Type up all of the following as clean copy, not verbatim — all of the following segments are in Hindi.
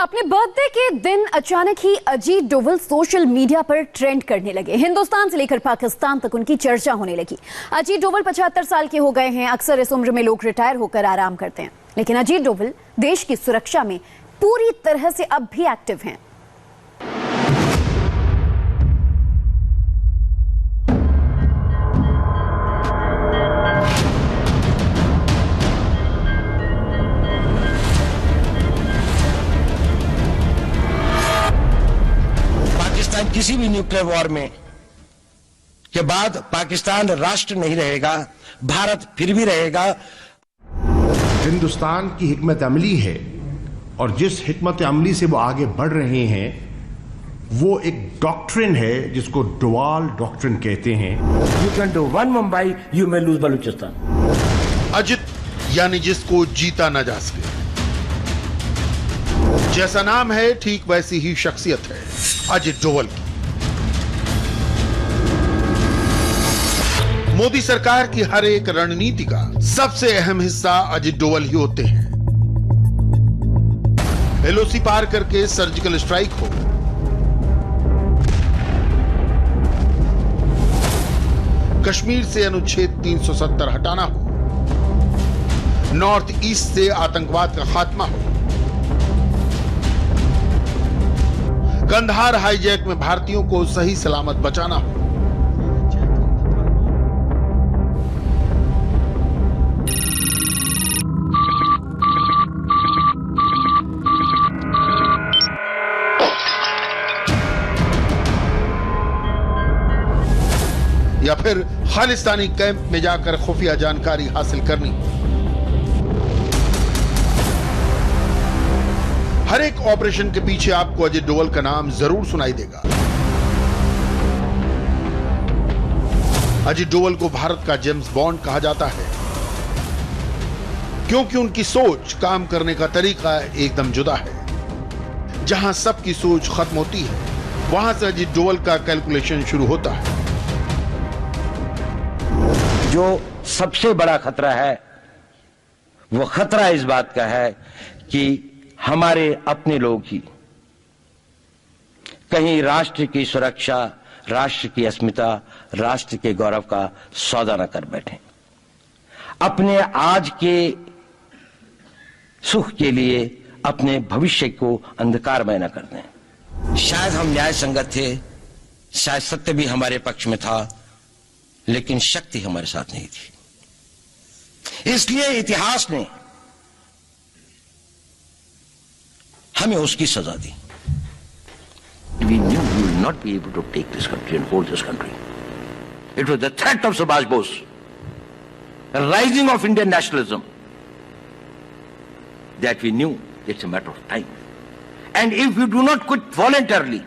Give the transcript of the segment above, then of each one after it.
अपने बर्थडे के दिन अचानक ही अजीत डोभाल सोशल मीडिया पर ट्रेंड करने लगे। हिंदुस्तान से लेकर पाकिस्तान तक उनकी चर्चा होने लगी। अजीत डोभाल 75 साल के हो गए हैं। अक्सर इस उम्र में लोग रिटायर होकर आराम करते हैं, लेकिन अजीत डोभाल देश की सुरक्षा में पूरी तरह से अब भी एक्टिव हैं। किसी भी न्यूक्लियर वॉर में के बाद पाकिस्तान राष्ट्र नहीं रहेगा, भारत फिर भी रहेगा। हिंदुस्तान की हिकमत अमली है और जिस हिकमत अमली से वो आगे बढ़ रहे हैं वो एक डॉक्ट्रिन है जिसको डोभाल डॉक्ट्रिन कहते हैं। You can do one Mumbai, you may lose Balochistan. Ajit यानी जिसको जीता न जा सके। जैसा नाम है ठीक वैसी ही शख्सियत है अजित डोभाल की। मोदी सरकार की हर एक रणनीति का सबसे अहम हिस्सा अजित डोभाल ही होते हैं। एलओसी पार करके सर्जिकल स्ट्राइक हो, कश्मीर से अनुच्छेद 370 हटाना हो, नॉर्थ ईस्ट से आतंकवाद का खात्मा हो, कंधार हाईजैक में भारतीयों को सही सलामत बचाना हो, या फिर खालिस्तानी कैंप में जाकर खुफिया जानकारी हासिल करनी। हर एक ऑपरेशन के पीछे आपको अजित डोभाल का नाम जरूर सुनाई देगा। अजित डोभाल को भारत का जेम्स बॉन्ड कहा जाता है, क्योंकि उनकी सोच, काम करने का तरीका एकदम जुदा है। जहां सबकी सोच खत्म होती है, वहां से अजित डोभाल का कैलकुलेशन शुरू होता है। जो सबसे बड़ा खतरा है वो खतरा इस बात का है कि हमारे अपने लोग ही कहीं राष्ट्र की सुरक्षा, राष्ट्र की अस्मिता, राष्ट्र के गौरव का सौदा न कर बैठे, अपने आज के सुख के लिए अपने भविष्य को अंधकारमय न कर दें। शायद हम न्याय संगत थे, शायद सत्य भी हमारे पक्ष में था, लेकिन शक्ति हमारे साथ नहीं थी। इसलिए इतिहास ने हमें उसकी सजा दी। We knew we will not be able to take this country and hold this country. It was the threat of Subhash Bose, the rising of Indian nationalism, that we knew it's a matter of time. And if we do not quit voluntarily,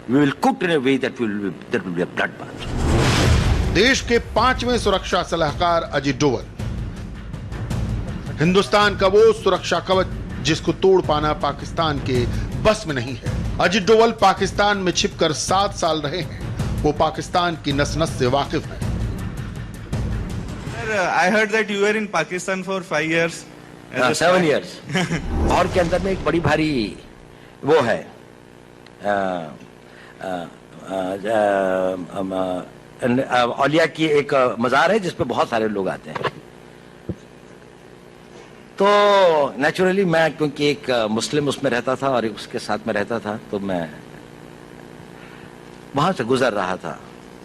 we will quit in a way that there will be a bloodbath. देश के 5वें सुरक्षा सलाहकार अजित डोभाल, हिंदुस्तान का वो सुरक्षा कवच जिसको तोड़ पाना पाकिस्तान के बस में नहीं है। अजित डोभाल पाकिस्तान में छिपकर 7 साल रहे हैं। वो पाकिस्तान की नस नस से वाकिफ हैं। I heard that you were in Pakistan for 5 years. 7 years. और के अंदर में एक बड़ी भारी वो है औलिया की एक मजार है जिसपे बहुत सारे लोग आते हैं। तो नेचुरली मैं, क्योंकि एक मुस्लिम उसमें रहता था और उसके साथ में रहता था, तो मैं वहां से गुजर रहा था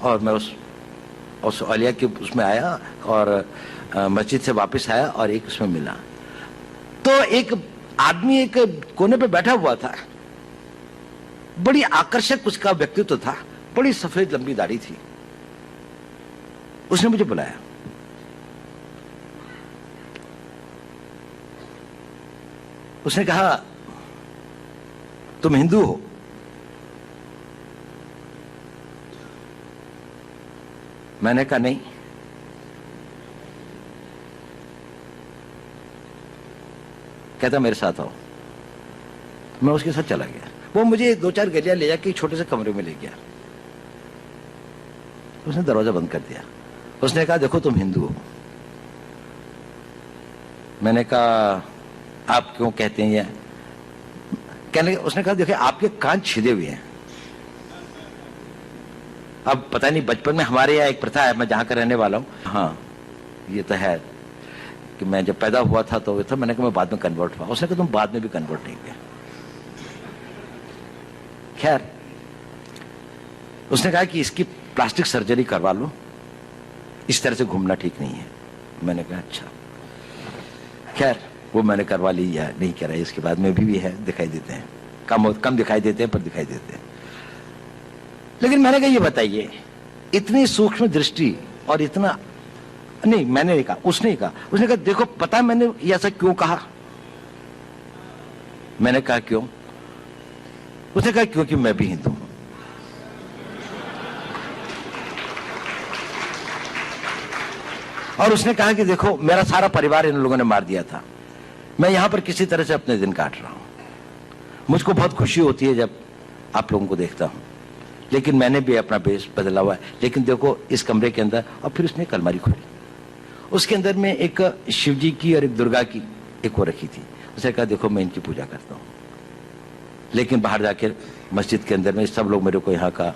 और मैं उस औलिया के उसमें आया और मस्जिद से वापस आया और एक उसमें मिला। तो एक आदमी एक कोने पे बैठा हुआ था, बड़ी आकर्षक उसका व्यक्तित्व था, बड़ी सफेद लंबी दाढ़ी थी। उसने मुझे बुलाया। उसने कहा, तुम हिंदू हो? मैंने कहा नहीं। कहता मेरे साथ आओ। मैं उसके साथ चला गया। वो मुझे 2-4 गलियां ले जाके छोटे से कमरे में ले गया। उसने दरवाजा बंद कर दिया। उसने कहा, देखो तुम हिंदू हो। मैंने कहा, आप क्यों कहते हैं ये? कहने उसने कहा देखिए आपके कान छिदे हुए हैं। अब पता नहीं बचपन में हमारे यहाँ एक प्रथा है, मैं जहां का रहने वाला हूँ, हाँ ये तो है कि मैं जब पैदा हुआ था तो था, मैंने कहा मैं बाद में कन्वर्ट हुआ। उसने कहा तुम बाद में भी कन्वर्ट नहीं हुए। खैर उसने कहा कि इसकी प्लास्टिक सर्जरी करवा लो, इस तरह से घूमना ठीक नहीं है। मैंने कहा अच्छा। खैर वो मैंने करवा ली या नहीं करा, इसके बाद में भी है, दिखाई देते हैं, कम दिखाई देते हैं पर दिखाई देते हैं। लेकिन मैंने कहा ये बताइए इतनी सूक्ष्म दृष्टि और इतना नहीं, मैंने नहीं कहा, उसने ही कहा। उसने कहा देखो पता है मैंने ये ऐसा क्यों कहा? मैंने कहा क्यों? उसने कहा क्योंकि मैं भी हिंदू हूं। और उसने कहा कि देखो मेरा सारा परिवार इन लोगों ने मार दिया था, मैं यहां पर किसी तरह से अपने दिन काट रहा हूं। मुझको बहुत खुशी होती है जब आप लोगों को देखता हूं, लेकिन मैंने भी अपना बेस बदला हुआ है। लेकिन देखो इस कमरे के अंदर, और फिर उसने एक अलमारी खोली, उसके अंदर में एक शिव जी की और एक दुर्गा की एक वो रखी थी। उसने कहा देखो मैं इनकी पूजा करता हूं, लेकिन बाहर जाकर मस्जिद के अंदर में सब लोग मेरे को यहाँ का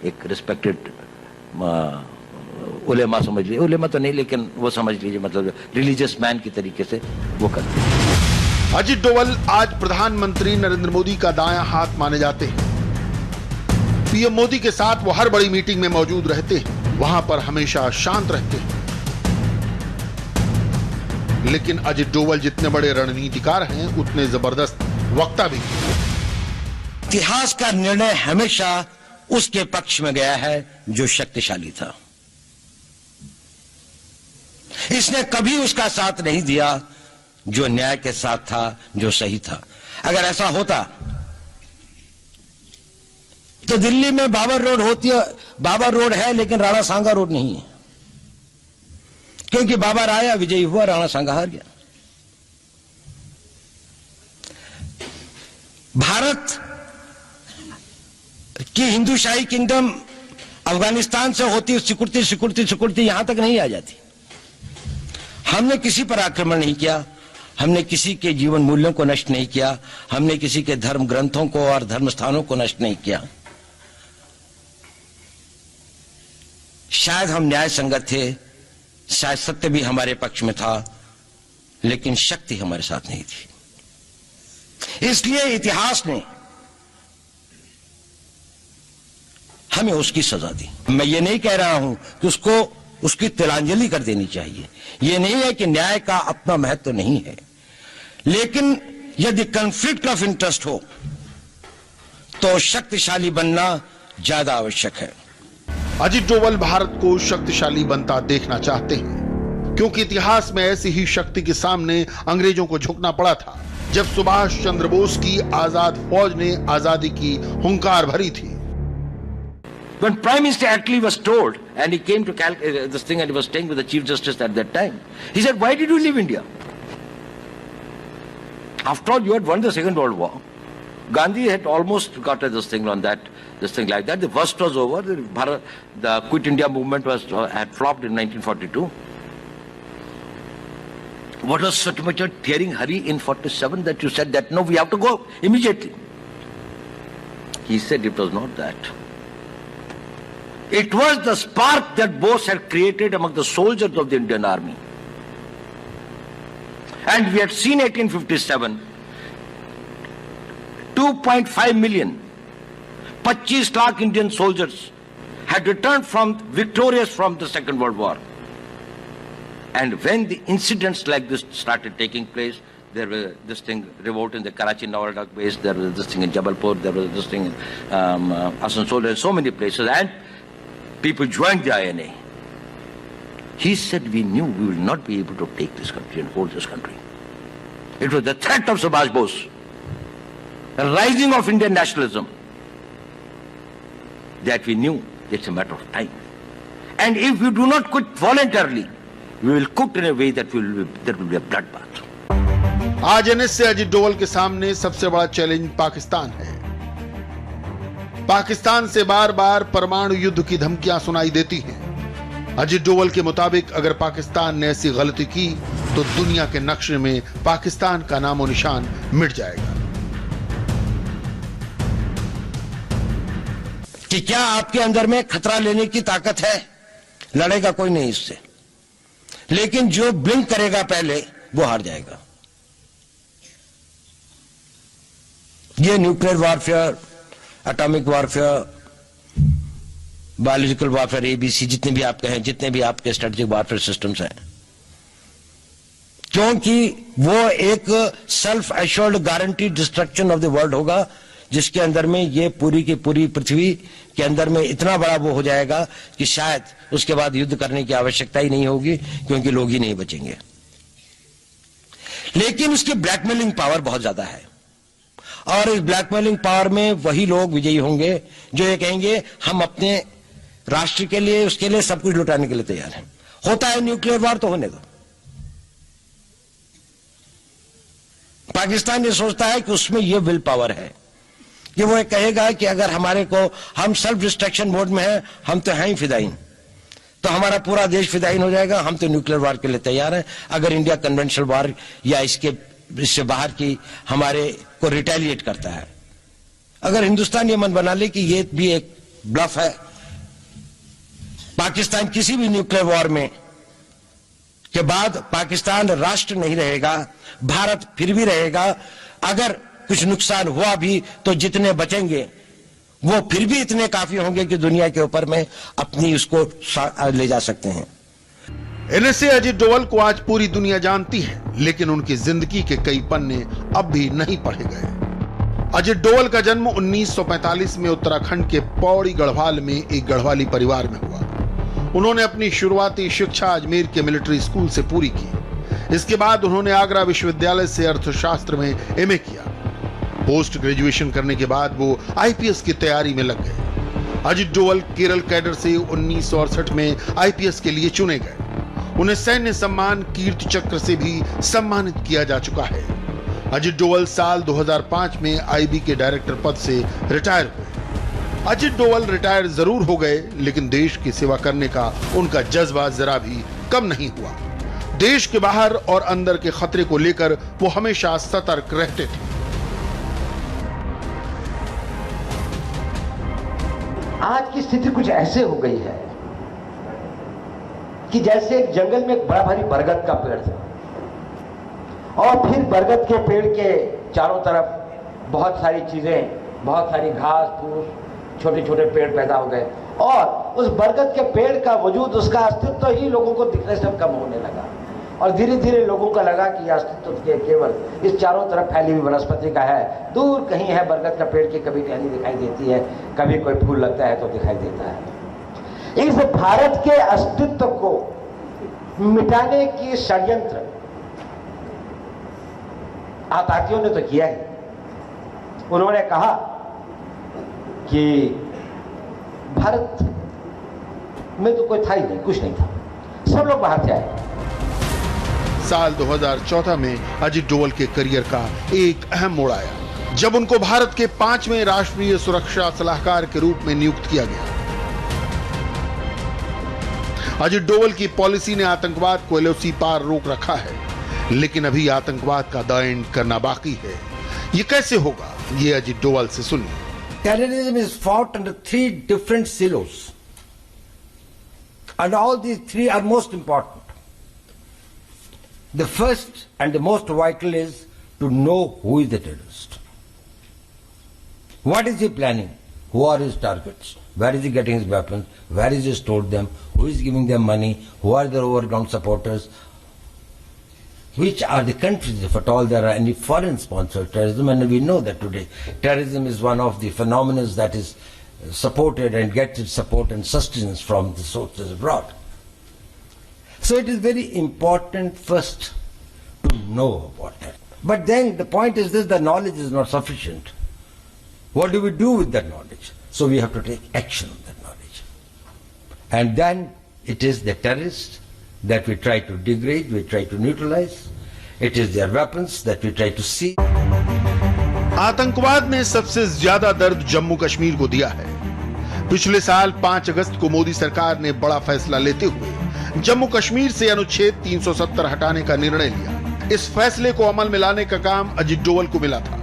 एक रिस्पेक्टेड उलेमा समझ लीजिए, उलेमा तो नहीं लेकिन वो समझ लीजिए, मतलब रिलीजियस मैन की तरीके से वो करते हैं। अजित डोवल आज प्रधानमंत्री नरेंद्र मोदी का दायां हाथ माने जाते हैं। पीएम मोदी के साथ वो हर बड़ी मीटिंग में मौजूद रहते हैं, वहां पर हमेशा शांत रहते हैं। लेकिन अजित डोवल जितने बड़े रणनीतिकार हैं उतने जबरदस्त वक्ता भी। इतिहास का निर्णय हमेशा उसके पक्ष में गया है जो शक्तिशाली था। इसने कभी उसका साथ नहीं दिया जो न्याय के साथ था, जो सही था। अगर ऐसा होता तो दिल्ली में बाबर रोड होती है, बाबर रोड है लेकिन राणा सांगा रोड नहीं है, क्योंकि बाबर आया, विजयी हुआ, राणा सांगा हार गया। भारत की हिंदूशाही किंगडम अफगानिस्तान से होती सिकुड़ती सिकुड़ती सिकुड़ती यहां तक नहीं आ जाती। हमने किसी पर आक्रमण नहीं किया, हमने किसी के जीवन मूल्यों को नष्ट नहीं किया, हमने किसी के धर्म ग्रंथों को और धर्म स्थानों को नष्ट नहीं किया। शायद हम न्याय संगत थे, शायद सत्य भी हमारे पक्ष में था, लेकिन शक्ति हमारे साथ नहीं थी। इसलिए इतिहास ने हमें उसकी सजा दी। मैं ये नहीं कह रहा हूं कि उसको उसकी तिलांजलि कर देनी चाहिए, यह नहीं है कि न्याय का अपना महत्व नहीं है, लेकिन यदि कॉन्फ्लिक्ट ऑफ इंटरेस्ट हो तो शक्तिशाली बनना ज्यादा आवश्यक है। अजित डोवल भारत को शक्तिशाली बनता देखना चाहते हैं, क्योंकि इतिहास में ऐसी ही शक्ति के सामने अंग्रेजों को झुकना पड़ा था जब सुभाष चंद्र बोस की आजाद फौज ने आजादी की हुंकार भरी थी। When Prime Minister Attlee was told, and he came to this thing and he was staying with the Chief Justice at that time, he said, why did you leave India? After all, you had won the Second World War. Gandhi had almost got this thing on that, this thing like that. The worst was over. The Quit India movement had flopped in 1942. What was such much a tearing hurry in 47 that you said that no, we have to go immediately? He said it was not that. It was the spark that Bose had created among the soldiers of the Indian Army. And we had seen 1857, 2.5 million, 25 lakh Indian soldiers had returned victorious from the Second World War. And when the incidents like this started taking place, there was this thing, revolt in the Karachi Navaldak base, there was this thing in Jabalpur, there was this thing in Asansol, and so many places, and people joined the INA. He said, we knew we will not be able to take this country and hold this country. It was the threat of Subhash Bose, the rising of Indian nationalism, that we knew it's a matter of time. And if we do not quit voluntarily, we will quit in a way that there will be a bloodbath. आज एनएस अजित डोवल के सामने सबसे बड़ा चैलेंज पाकिस्तान है। पाकिस्तान से बार बार परमाणु युद्ध की धमकियां सुनाई देती हैं। अजित डोवल के मुताबिक अगर पाकिस्तान ने ऐसी गलती की तो दुनिया के नक्शे में पाकिस्तान का नामो निशान मिट जाएगा। कि क्या आपके अंदर में खतरा लेने की ताकत है? लड़ेगा कोई नहीं इससे, लेकिन जो ब्लिंक करेगा पहले वो हार जाएगा। ये nuclear warfare, atomic warfare, biological warfare, ABC, जितने भी आप कहें, जितने भी आपके स्ट्रेटेजिक वॉरफेयर सिस्टम्स हैं, क्योंकि वो एक self assured guarantee destruction of the world होगा, जिसके अंदर में ये पूरी की पूरी पृथ्वी के अंदर में इतना बड़ा वो हो जाएगा कि शायद उसके बाद युद्ध करने की आवश्यकता ही नहीं होगी, क्योंकि लोग ही नहीं बचेंगे। लेकिन उसकी ब्लैकमेलिंग पावर बहुत ज्यादा है, और इस ब्लैकमेलिंग पावर में वही लोग विजयी होंगे जो ये कहेंगे हम अपने राष्ट्र के लिए, उसके लिए सब कुछ लुटाने के लिए तैयार हैं। होता है न्यूक्लियर वॉर तो होने दो। पाकिस्तान ये सोचता है कि उसमें ये विल पावर है कि वो कहेगा कि अगर हमारे को, हम सेल्फ डिस्ट्रक्शन मोड में हैं, हम तो हैं ही फिदाइन, तो हमारा पूरा देश फिदाइन हो जाएगा, हम तो न्यूक्लियर वॉर के लिए तैयार हैं। अगर इंडिया कन्वेंशनल वॉर या इससे बाहर की हमारे को रिटेलिएट करता है, अगर हिंदुस्तान ये मन बना ले कि ये भी एक ब्लफ है, पाकिस्तान किसी भी न्यूक्लियर वॉर में के बाद पाकिस्तान राष्ट्र नहीं रहेगा, भारत फिर भी रहेगा। अगर कुछ नुकसान हुआ भी तो जितने बचेंगे वो फिर भी इतने काफी होंगे कि दुनिया के ऊपर में अपनी उसको ले जा सकते हैं। एनएसए अजीत डोवल को आज पूरी दुनिया जानती है, लेकिन उनकी जिंदगी के कई पन्ने अब भी नहीं पढ़े गए। अजीत डोवल का जन्म 1945 में उत्तराखंड के पौड़ी गढ़वाल में एक गढ़वाली परिवार में हुआ। उन्होंने अपनी शुरुआती शिक्षा अजमेर के मिलिट्री स्कूल से पूरी की। इसके बाद उन्होंने आगरा विश्वविद्यालय से अर्थशास्त्र में एमए किया। पोस्ट ग्रेजुएशन करने के बाद वो आईपीएस की तैयारी में लग गए। अजीत डोवल केरल कैडर से 1968 में आईपीएस के लिए चुने गए। उन्हें सैन्य सम्मान कीर्ति चक्र से भी सम्मानित किया जा चुका है। अजीत डोवल साल 2005 में आईबी के डायरेक्टर पद से रिटायर हुए। अजीत डोवल रिटायर जरूर हो गए, लेकिन देश की सेवा करने का उनका जज्बा जरा भी कम नहीं हुआ। देश के बाहर और अंदर के खतरे को लेकर वो हमेशा सतर्क रहते थे। आज की स्थिति कुछ ऐसे हो गई है कि जैसे एक जंगल में एक बड़ा भारी बरगद का पेड़ था, और फिर बरगद के पेड़ के चारों तरफ बहुत सारी चीजें, बहुत सारी घास फूस, छोटे छोटे पेड़ पैदा हो गए, और उस बरगद के पेड़ का वजूद, उसका अस्तित्व ही लोगों को दिखने से कम होने लगा। और धीरे धीरे लोगों को लगा कि यह अस्तित्व केवल इस चारों तरफ फैली हुई वनस्पति का है, दूर कहीं है बरगद का पेड़ की कभी टहनी दिखाई देती है, कभी कोई फूल लगता है तो दिखाई देता है। इस भारत के अस्तित्व को मिटाने की षड्यंत्र आतंकियों ने तो किया ही। उन्होंने कहा कि भारत में तो कोई था ही नहीं, कुछ नहीं था, सब लोग बाहर से आए। साल 2014 में अजीत डोवल के करियर का एक अहम मोड़ आया, जब उनको भारत के 5वें राष्ट्रीय सुरक्षा सलाहकार के रूप में नियुक्त किया गया। अजीत डोवल की पॉलिसी ने आतंकवाद को एलओसी पार रोक रखा है, लेकिन अभी आतंकवाद का द एंड करना बाकी है। ये कैसे होगा, ये अजीत डोवल से सुनिए। Terrorism is fought under 3 different silos, and all these 3 are most important. The first and the most vital is to know who is the terrorist. What is he planning? Who are his targets? Where is he getting his weapons? Where is he stored them? Who is giving them money? Who are their overground supporters? Which are the countries, if at all there are any foreign sponsored terrorism? And we know that today terrorism is one of the phenomena that is supported and gets its support and sustenance from the sources abroad. So it is very important first to know about that. But then the point is this, the knowledge is not sufficient. What do we do with that knowledge? So we have to take action on that knowledge. And then it is the terrorists that we try to degrade, we try to neutralize. It is their weapons that we try to see. आतंकवाद ने सबसे ज्यादा दर्द जम्मू कश्मीर को दिया है। पिछले साल 5 अगस्त को मोदी सरकार ने बड़ा फैसला लेते हुए जम्मू कश्मीर से अनुच्छेद 370 हटाने का निर्णय लिया। इस फैसले को अमल में लाने का काम अजीत डोवल को मिला था।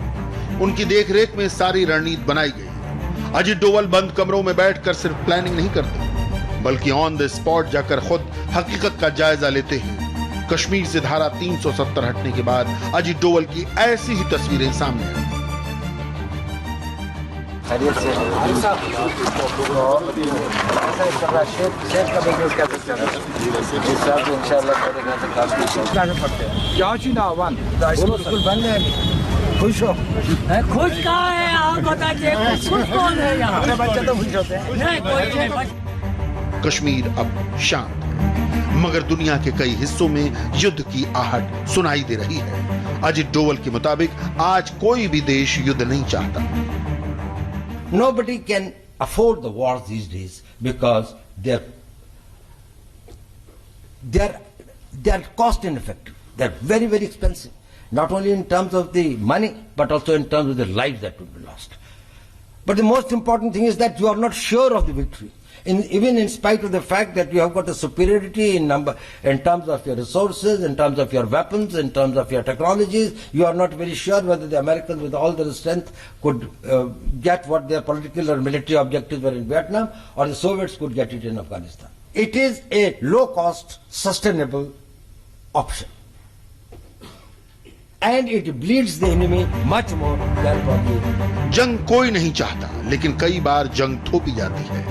उनकी देखरेख में सारी रणनीति बनाई गई। अजीत डोवल बंद कमरों में बैठकर सिर्फ प्लानिंग नहीं करते, बल्कि ऑन द स्पॉट जाकर खुद हकीकत का जायजा लेते हैं। कश्मीर से धारा 370 हटने के बाद अजीत डोवल की ऐसी ही तस्वीरें सामने आई। खुश हो? खुश कहाँ है? आप बताइए, खुश कौन है यहाँ? अपने बच्चे तो खुश होते हैं। नहीं, कोई नहीं। कश्मीर अब शांत है, मगर दुनिया के कई हिस्सों में युद्ध की आहट सुनाई दे रही है। अजीत डोवल के मुताबिक आज कोई भी देश युद्ध नहीं चाहता। Nobody can afford the wars these days because they're cost ineffective. They're very, very expensive. Not only in terms of the money, but also in terms of the lives that would be lost. But the most important thing is that you are not sure of the victory. Even in spite of the fact that you have got a superiority in terms of your resources, in terms of your weapons, in terms of your technologies, you are not very sure whether the Americans with all their strength could get what their political or military objectives were in Vietnam, or the Soviets could get it in Afghanistan. It is a low-cost, sustainable option. And it bleeds the enemy much more than probably. जंग कोई नहीं चाहता, लेकिन कई बार जंग थोपी जाती है।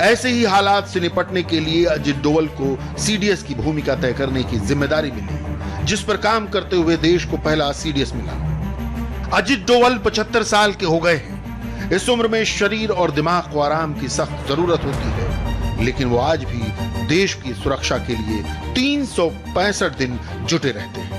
ऐसे ही हालात से निपटने के लिए अजीत डोवल को सीडीएस की भूमिका तय करने की जिम्मेदारी मिली, जिस पर काम करते हुए देश को पहला सीडीएस मिला। अजीत डोवल 75 साल के हो गए हैं। इस उम्र में शरीर और दिमाग को आराम की सख्त जरूरत होती है, लेकिन वो आज भी देश की सुरक्षा के लिए 365 दिन जुटे रहते हैं।